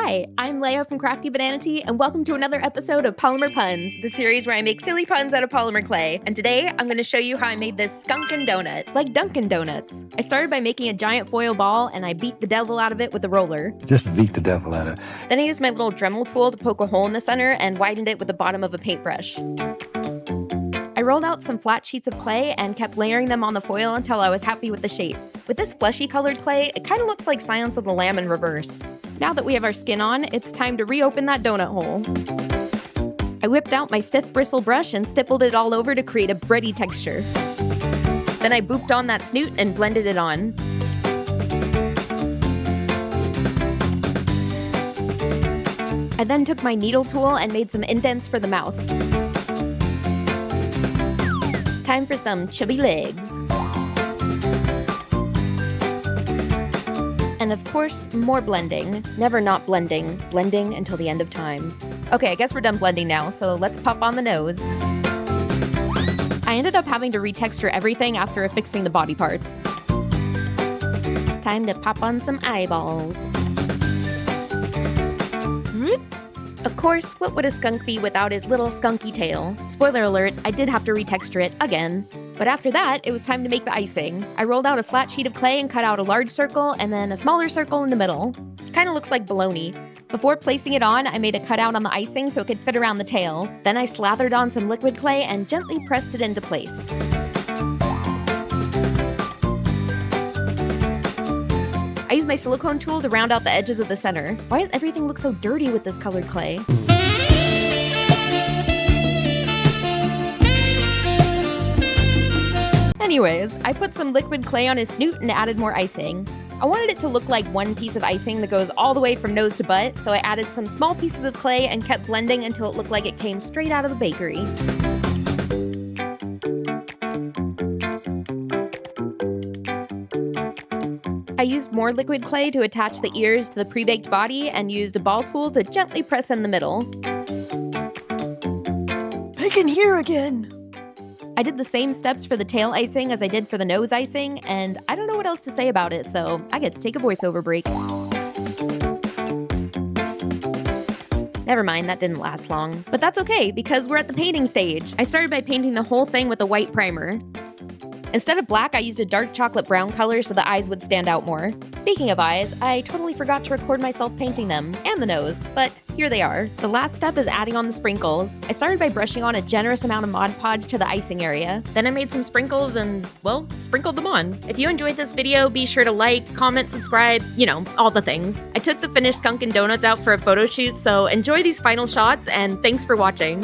Hi, I'm Leia from Crafty Banana Tea, and welcome to another episode of Polymer Puns, the series where I make silly puns out of polymer clay. And today, I'm going to show you how I made this Skunkin Donut, like Dunkin Donuts. I started by making a giant foil ball, and I beat the devil out of it with a roller. Just beat the devil out of it. Then I used my little Dremel tool to poke a hole in the center and widened it with the bottom of a paintbrush. I rolled out some flat sheets of clay and kept layering them on the foil until I was happy with the shape. With this fleshy colored clay, it kind of looks like Silence of the Lamb in reverse. Now that we have our skin on, it's time to reopen that donut hole. I whipped out my stiff bristle brush and stippled it all over to create a bready texture. Then I booped on that snoot and blended it on. I then took my needle tool and made some indents for the mouth. Time for some chubby legs. And of course, more blending. Never not blending. Blending until the end of time. Okay, I guess we're done blending now, so let's pop on the nose. I ended up having to retexture everything after affixing the body parts. Time to pop on some eyeballs. Of course, what would a skunk be without his little skunky tail? Spoiler alert, I did have to retexture it again. But after that, it was time to make the icing. I rolled out a flat sheet of clay and cut out a large circle and then a smaller circle in the middle. It kind of looks like bologna. Before placing it on, I made a cutout on the icing so it could fit around the tail. Then I slathered on some liquid clay and gently pressed it into place. I used my silicone tool to round out the edges of the center. Why does everything look so dirty with this colored clay? Anyways, I put some liquid clay on his snoot and added more icing. I wanted it to look like one piece of icing that goes all the way from nose to butt, so I added some small pieces of clay and kept blending until it looked like it came straight out of the bakery. I used more liquid clay to attach the ears to the pre-baked body and used a ball tool to gently press in the middle. I can hear again! I did the same steps for the tail icing as I did for the nose icing, and I don't know what else to say about it, so I get to take a voiceover break. Never mind, that didn't last long. But that's okay, because we're at the painting stage. I started by painting the whole thing with a white primer. Instead of black, I used a dark chocolate brown color so the eyes would stand out more. Speaking of eyes, I totally forgot to record myself painting them, and the nose, but here they are. The last step is adding on the sprinkles. I started by brushing on a generous amount of Mod Podge to the icing area. Then I made some sprinkles and, well, sprinkled them on. If you enjoyed this video, be sure to like, comment, subscribe, you know, all the things. I took the finished Skunkin Donuts out for a photo shoot, so enjoy these final shots, and thanks for watching.